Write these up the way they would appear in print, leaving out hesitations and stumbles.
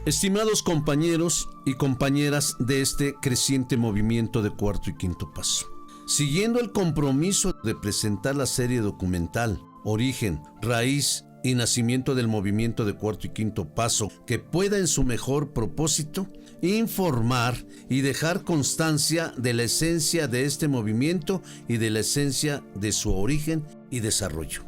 Estimados compañeros y compañeras de este creciente movimiento de Cuarto y Quinto Paso, siguiendo el compromiso de presentar la serie documental Origen, Raíz y Nacimiento del Movimiento de Cuarto y Quinto Paso, que pueda en su mejor propósito informar y dejar constancia de la esencia de este movimiento y de la esencia de su origen y desarrollo.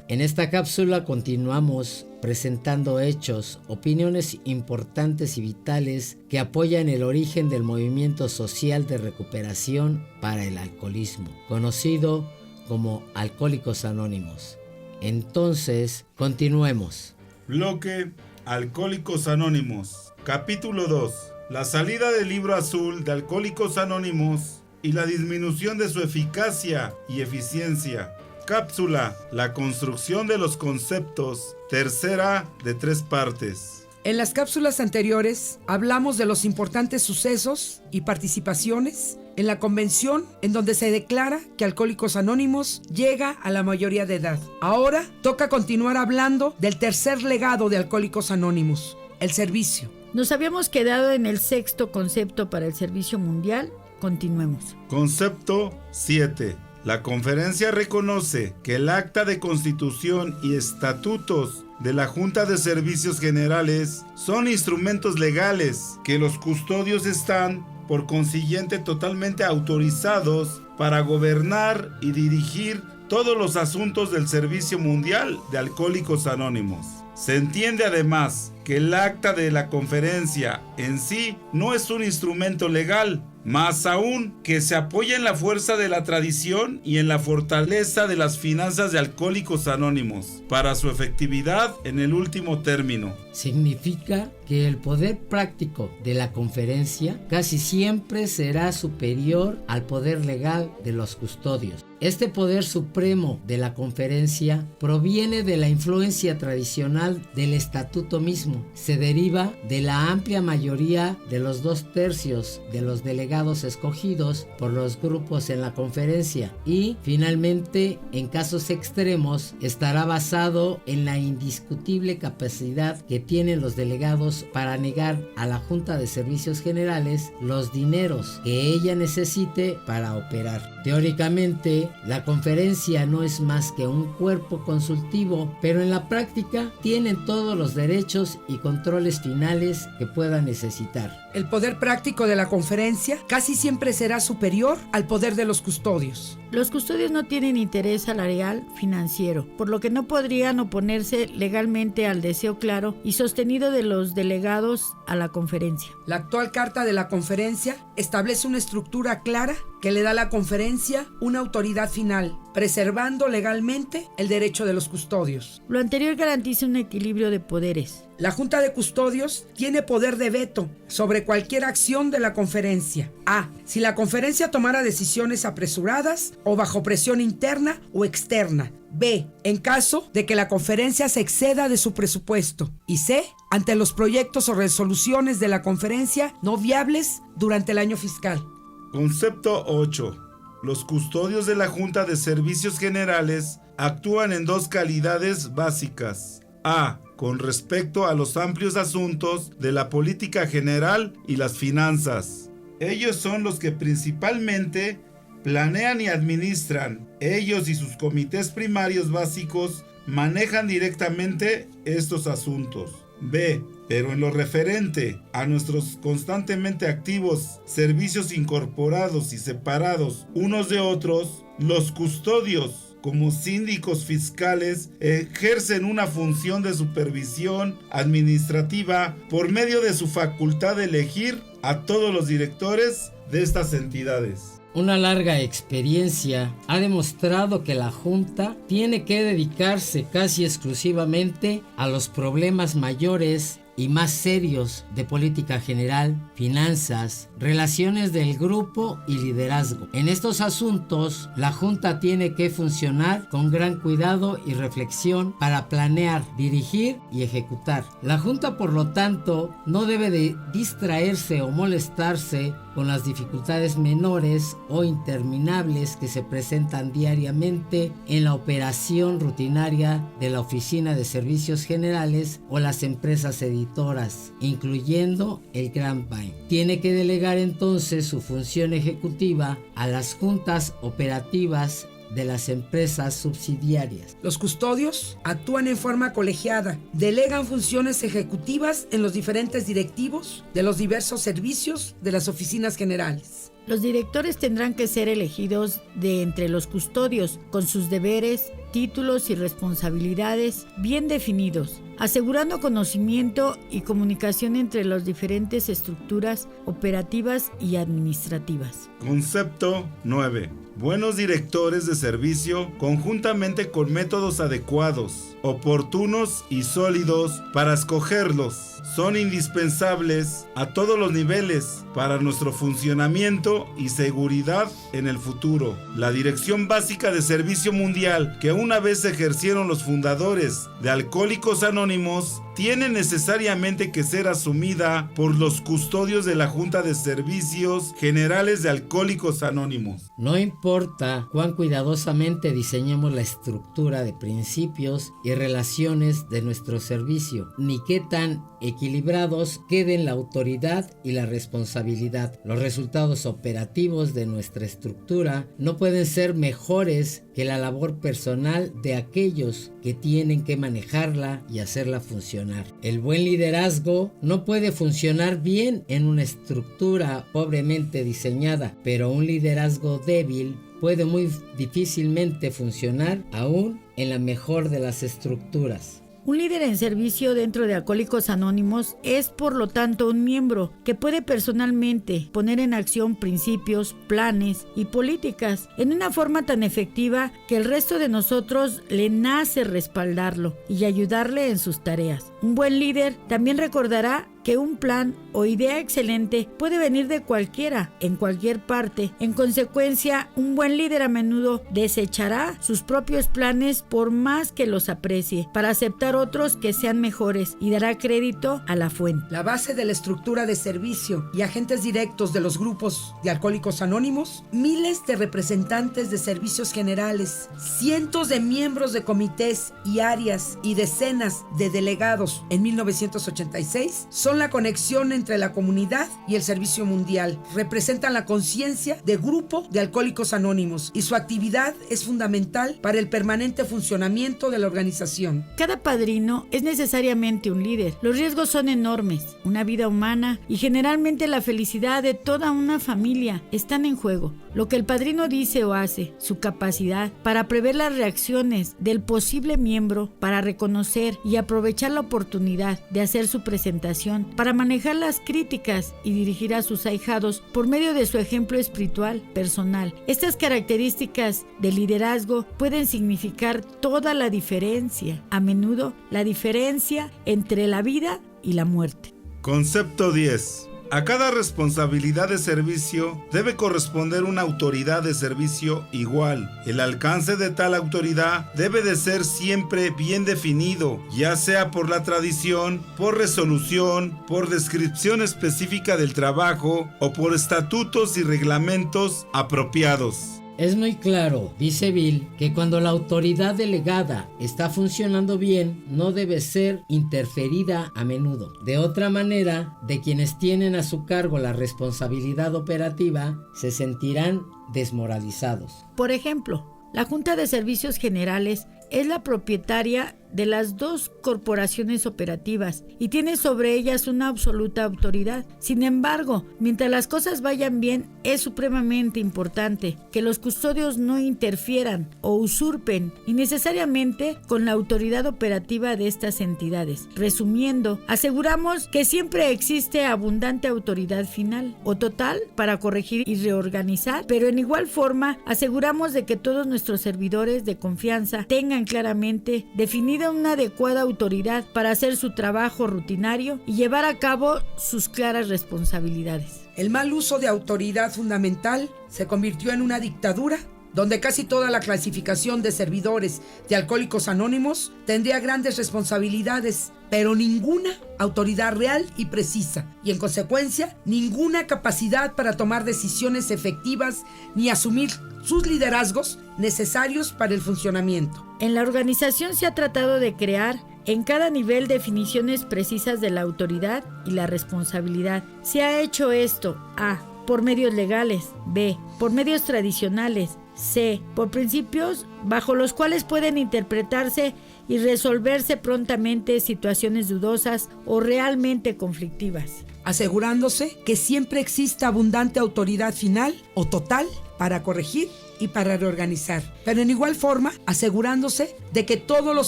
En esta cápsula continuamos presentando hechos, opiniones importantes y vitales que apoyan el origen del movimiento social de recuperación para el alcoholismo, conocido como Alcohólicos Anónimos. Entonces, continuemos. Bloque Alcohólicos Anónimos. Capítulo 2. La salida del libro azul de Alcohólicos Anónimos y la disminución de su eficacia y eficiencia. Cápsula, la construcción de los conceptos, tercera de 3 partes. En las cápsulas anteriores hablamos de los importantes sucesos y participaciones en la convención en donde se declara que Alcohólicos Anónimos llega a la mayoría de edad. Ahora toca continuar hablando del tercer legado de Alcohólicos Anónimos, el servicio. Nos habíamos quedado en el 6º concepto para el servicio mundial. Continuemos. Concepto 7. La conferencia reconoce que el acta de constitución y estatutos de la Junta de Servicios Generales son instrumentos legales que los custodios están, por consiguiente, totalmente autorizados para gobernar y dirigir todos los asuntos del Servicio Mundial de Alcohólicos Anónimos. Se entiende además que el acta de la conferencia en sí no es un instrumento legal, más aún que se apoya en la fuerza de la tradición y en la fortaleza de las finanzas de Alcohólicos Anónimos para su efectividad en el último término. Significa que el poder práctico de la conferencia casi siempre será superior al poder legal de los custodios. Este poder supremo de la conferencia proviene de la influencia tradicional del estatuto mismo. Se deriva de la amplia mayoría de los 2/3 de los delegados escogidos por los grupos en la conferencia y, finalmente, en casos extremos, estará basado en la indiscutible capacidad que tienen los delegados para negar a la Junta de Servicios Generales los dineros que ella necesite para operar. Teóricamente, la conferencia no es más que un cuerpo consultivo, pero en la práctica tienen todos los derechos y controles finales que pueda necesitar. El poder práctico de la conferencia casi siempre será superior al poder de los custodios. Los custodios no tienen interés salarial financiero, por lo que no podrían oponerse legalmente al deseo claro y sostenido de los delegados a la conferencia. La actual carta de la conferencia establece una estructura clara que le da a la conferencia una autoridad final, preservando legalmente el derecho de los custodios. Lo anterior garantiza un equilibrio de poderes. La Junta de Custodios tiene poder de veto sobre cualquier acción de la conferencia. A. Si la conferencia tomara decisiones apresuradas o bajo presión interna o externa. B. En caso de que la conferencia se exceda de su presupuesto. Y C. Ante los proyectos o resoluciones de la conferencia no viables durante el año fiscal. Concepto 8. Los custodios de la Junta de Servicios Generales actúan en 2 calidades básicas. A. Con respecto a los amplios asuntos de la política general y las finanzas. Ellos son los que principalmente planean y administran. Ellos y sus comités primarios básicos manejan directamente estos asuntos. B. Pero en lo referente a nuestros constantemente activos servicios incorporados y separados unos de otros, los custodios, como síndicos fiscales, ejercen una función de supervisión administrativa por medio de su facultad de elegir a todos los directores de estas entidades. Una larga experiencia ha demostrado que la Junta tiene que dedicarse casi exclusivamente a los problemas mayores y más serios de política general, finanzas, relaciones del grupo y liderazgo. En estos asuntos, la Junta tiene que funcionar con gran cuidado y reflexión para planear, dirigir y ejecutar. La Junta, por lo tanto, no debe de distraerse o molestarse con las dificultades menores o interminables que se presentan diariamente en la operación rutinaria de la Oficina de Servicios Generales o las empresas editoras, incluyendo el Gran Bank. Tiene que delegar entonces su función ejecutiva a las juntas operativas de las empresas subsidiarias. Los custodios actúan en forma colegiada, delegan funciones ejecutivas en los diferentes directivos de los diversos servicios de las oficinas generales. Los directores tendrán que ser elegidos de entre los custodios, con sus deberes, títulos y responsabilidades bien definidos, asegurando conocimiento y comunicación entre las diferentes estructuras operativas y administrativas. Concepto 9. Buenos directores de servicio conjuntamente con métodos adecuados, oportunos y sólidos para escogerlos. Son indispensables a todos los niveles para nuestro funcionamiento y seguridad en el futuro. La Dirección Básica de Servicio Mundial, que una vez ejercieron los fundadores de Alcohólicos Anónimos, tiene necesariamente que ser asumida por los custodios de la Junta de Servicios Generales de Alcohólicos Anónimos. No importa cuán cuidadosamente diseñemos la estructura de principios y relaciones de nuestro servicio, ni qué tan equilibrados queden la autoridad y la responsabilidad. Los resultados operativos de nuestra estructura no pueden ser mejores que la labor personal de aquellos que tienen que manejarla y hacerla funcionar. El buen liderazgo no puede funcionar bien en una estructura pobremente diseñada, pero un liderazgo débil puede muy difícilmente funcionar aún en la mejor de las estructuras. Un líder en servicio dentro de Alcohólicos Anónimos es, por lo tanto, un miembro que puede personalmente poner en acción principios, planes y políticas en una forma tan efectiva que el resto de nosotros le nace respaldarlo y ayudarle en sus tareas. Un buen líder también recordará que un plan o idea excelente puede venir de cualquiera, en cualquier parte. En consecuencia, un buen líder a menudo desechará sus propios planes por más que los aprecie, para aceptar otros que sean mejores, y dará crédito a la fuente. La base de la estructura de servicio y agentes directos de los grupos de Alcohólicos Anónimos, miles de representantes de servicios generales, cientos de miembros de comités y áreas y decenas de delegados en 1986 son la conexión entre la comunidad y el servicio mundial. Representan la conciencia de grupo de Alcohólicos Anónimos y su actividad es fundamental para el permanente funcionamiento de la organización. Cada padrino es necesariamente un líder. Los riesgos son enormes. Una vida humana y generalmente la felicidad de toda una familia están en juego. Lo que el padrino dice o hace, su capacidad para prever las reacciones del posible miembro, para reconocer y aprovechar la oportunidad de hacer su presentación, para manejar las críticas y dirigir a sus ahijados por medio de su ejemplo espiritual personal. Estas características de liderazgo pueden significar toda la diferencia, a menudo la diferencia entre la vida y la muerte. Concepto 10. A cada responsabilidad de servicio debe corresponder una autoridad de servicio igual. El alcance de tal autoridad debe de ser siempre bien definido, ya sea por la tradición, por resolución, por descripción específica del trabajo o por estatutos y reglamentos apropiados. Es muy claro, dice Bill, que cuando la autoridad delegada está funcionando bien, no debe ser interferida a menudo. De otra manera, de quienes tienen a su cargo la responsabilidad operativa, se sentirán desmoralizados. Por ejemplo, la Junta de Servicios Generales es la propietaria de las dos corporaciones operativas y tiene sobre ellas una absoluta autoridad. Sin embargo, mientras las cosas vayan bien, es supremamente importante que los custodios no interfieran o usurpen innecesariamente con la autoridad operativa de estas entidades. Resumiendo, aseguramos que siempre existe abundante autoridad final o total para corregir y reorganizar, pero en igual forma aseguramos de que todos nuestros servidores de confianza tengan claramente definida una adecuada autoridad para hacer su trabajo rutinario y llevar a cabo sus claras responsabilidades. El mal uso de autoridad fundamental se convirtió en una dictadura donde casi toda la clasificación de servidores de Alcohólicos Anónimos tendría grandes responsabilidades, pero ninguna autoridad real y precisa, y en consecuencia ninguna capacidad para tomar decisiones efectivas ni asumir sus liderazgos necesarios para el funcionamiento. En la organización se ha tratado de crear en cada nivel definiciones precisas de la autoridad y la responsabilidad. Se ha hecho esto: A, por medios legales; B, por medios tradicionales; C, por principios bajo los cuales pueden interpretarse y resolverse prontamente situaciones dudosas o realmente conflictivas, asegurándose que siempre exista abundante autoridad final o total para corregir y para reorganizar, pero en igual forma asegurándose de que todos los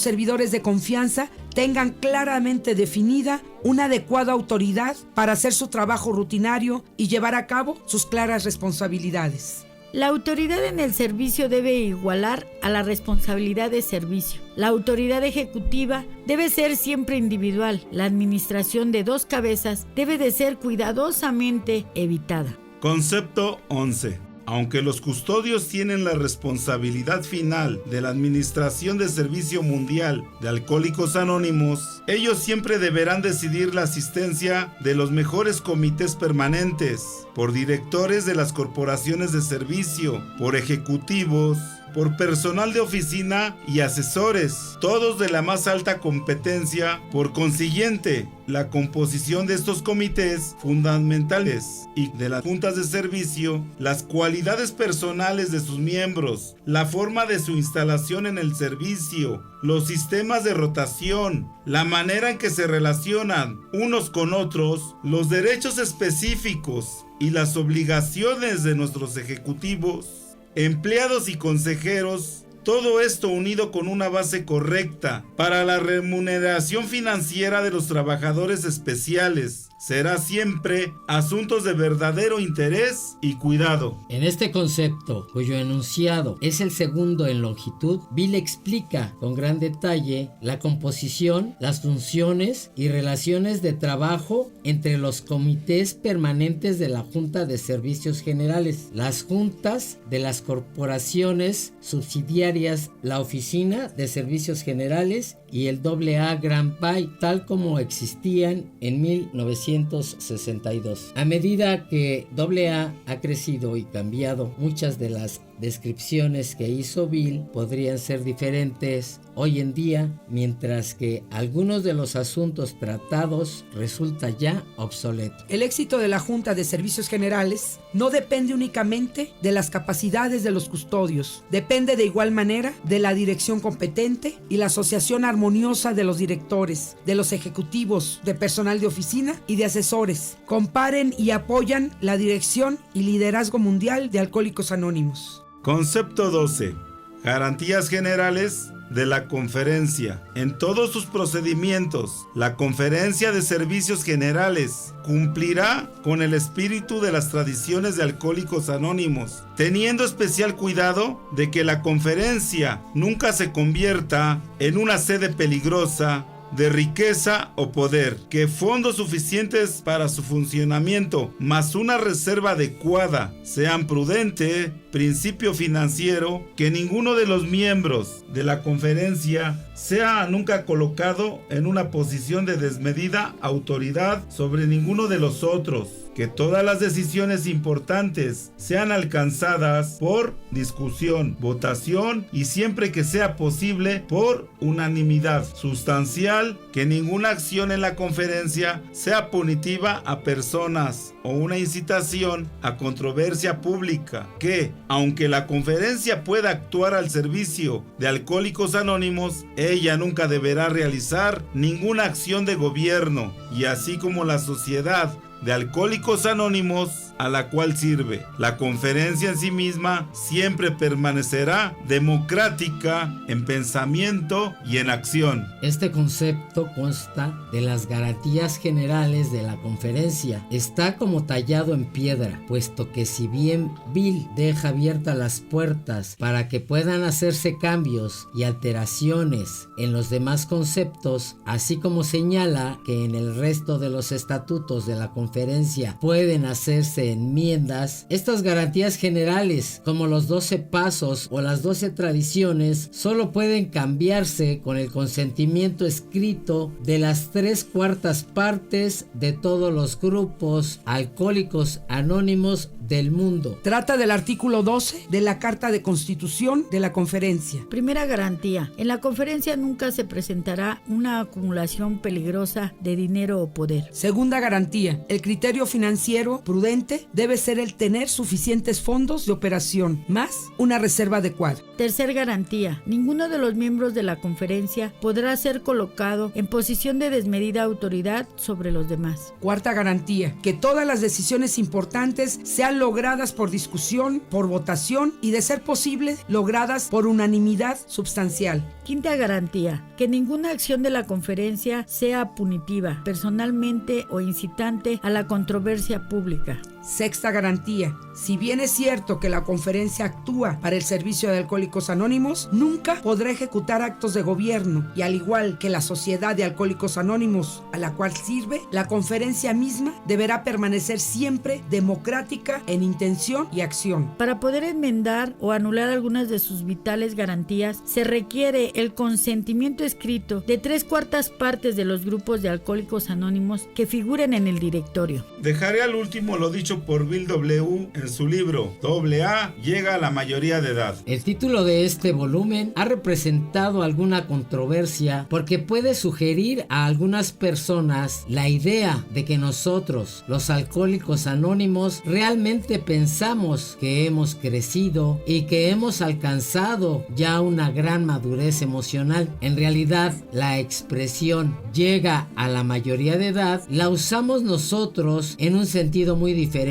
servidores de confianza tengan claramente definida una adecuada autoridad para hacer su trabajo rutinario y llevar a cabo sus claras responsabilidades. La autoridad en el servicio debe igualar a la responsabilidad de servicio. La autoridad ejecutiva debe ser siempre individual. La administración de dos cabezas debe de ser cuidadosamente evitada. Concepto 11. Aunque los custodios tienen la responsabilidad final de la administración del Servicio Mundial de Alcohólicos Anónimos, ellos siempre deberán decidir la asistencia de los mejores comités permanentes, por directores de las corporaciones de servicio, por ejecutivos, por personal de oficina y asesores, todos de la más alta competencia. Por consiguiente, la composición de estos comités fundamentales y de las juntas de servicio, las cualidades personales de sus miembros, la forma de su instalación en el servicio, los sistemas de rotación, la manera en que se relacionan unos con otros, los derechos específicos y las obligaciones de nuestros ejecutivos, empleados y consejeros, todo esto unido con una base correcta para la remuneración financiera de los trabajadores especiales, será siempre asuntos de verdadero interés y cuidado. En este concepto, cuyo enunciado es el segundo en longitud, Bill explica con gran detalle la composición, las funciones y relaciones de trabajo entre los comités permanentes de la Junta de Servicios Generales, las juntas de las corporaciones subsidiarias, la Oficina de Servicios Generales y el AA Grand Bay, tal como existían en 1962. A medida que AA ha crecido y cambiado, muchas de las descripciones que hizo Bill podrían ser diferentes hoy en día, mientras que algunos de los asuntos tratados resulta ya obsoleto. El éxito de la Junta de Servicios Generales no depende únicamente de las capacidades de los custodios, depende de igual manera de la dirección competente y la asociación armoniosa de los directores, de los ejecutivos, de personal de oficina y de asesores. Comparen y apoyan la dirección y liderazgo mundial de Alcohólicos Anónimos. Concepto 12. Garantías generales de la conferencia. En todos sus procedimientos, la Conferencia de Servicios Generales cumplirá con el espíritu de las tradiciones de Alcohólicos Anónimos, teniendo especial cuidado de que la conferencia nunca se convierta en una sede peligrosa de riqueza o poder, que fondos suficientes para su funcionamiento más una reserva adecuada sean prudente, principio financiero, que ninguno de los miembros de la conferencia sea nunca colocado en una posición de desmedida autoridad sobre ninguno de los otros, que todas las decisiones importantes sean alcanzadas por discusión, votación y siempre que sea posible por unanimidad sustancial, que ninguna acción en la conferencia sea punitiva a personas o una incitación a controversia pública, que, aunque la conferencia pueda actuar al servicio de Alcohólicos Anónimos, ella nunca deberá realizar ninguna acción de gobierno, y así como la sociedad de Alcohólicos Anónimos a la cual sirve. La conferencia en sí misma siempre permanecerá democrática en pensamiento y en acción. Este concepto consta de las garantías generales de la conferencia. Está como tallado en piedra, puesto que si bien Bill deja abiertas las puertas para que puedan hacerse cambios y alteraciones en los demás conceptos, así como señala que en el resto de los estatutos de la conferencia pueden hacerse 12 enmiendas, estas garantías generales, como los 12 pasos o las 12 tradiciones, solo pueden cambiarse con el consentimiento escrito de las 3/4 partes de todos los grupos alcohólicos anónimos del mundo. Trata del artículo 12 de la Carta de Constitución de la Conferencia. Primera garantía. En la conferencia nunca se presentará una acumulación peligrosa de dinero o poder. Segunda garantía. El criterio financiero prudente debe ser el tener suficientes fondos de operación, más una reserva adecuada. Tercer garantía. Ninguno de los miembros de la conferencia podrá ser colocado en posición de desmedida autoridad sobre los demás. Cuarta garantía. Que todas las decisiones importantes sean logradas por discusión, por votación y, de ser posible, logradas por unanimidad substancial. Quinta garantía. Que ninguna acción de la conferencia sea punitiva, personalmente o incitante a la controversia pública. Sexta garantía. Si bien es cierto que la conferencia actúa para el servicio de Alcohólicos Anónimos, nunca podrá ejecutar actos de gobierno, y al igual que la Sociedad de Alcohólicos Anónimos a la cual sirve, la conferencia misma deberá permanecer siempre democrática en intención y acción. Para poder enmendar o anular algunas de sus vitales garantías, se requiere el consentimiento escrito de 3/4 partes de los grupos de Alcohólicos Anónimos que figuren en el directorio. Dejaré al último lo dicho por Bill W. en su libro AA llega a la mayoría de edad. El título de este volumen ha representado alguna controversia porque puede sugerir a algunas personas la idea de que nosotros, los alcohólicos anónimos, realmente pensamos que hemos crecido y que hemos alcanzado ya una gran madurez emocional. En realidad, la expresión llega a la mayoría de edad la usamos nosotros en un sentido muy diferente.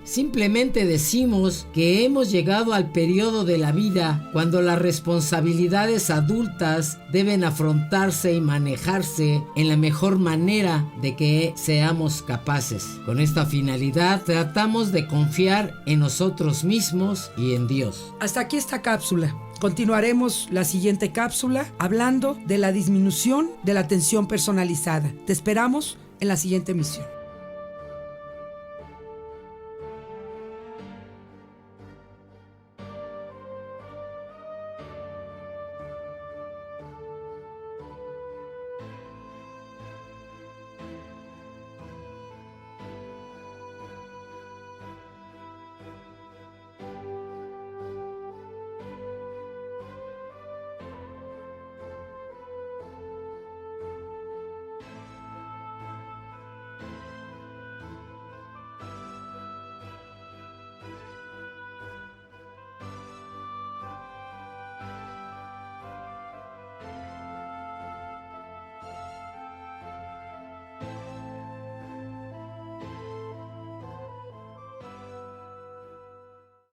Simplemente decimos que hemos llegado al periodo de la vida cuando las responsabilidades adultas deben afrontarse y manejarse en la mejor manera de que seamos capaces. Con esta finalidad tratamos de confiar en nosotros mismos y en Dios. Hasta aquí esta cápsula. Continuaremos la siguiente cápsula hablando de la disminución de la atención personalizada. Te esperamos en la siguiente emisión.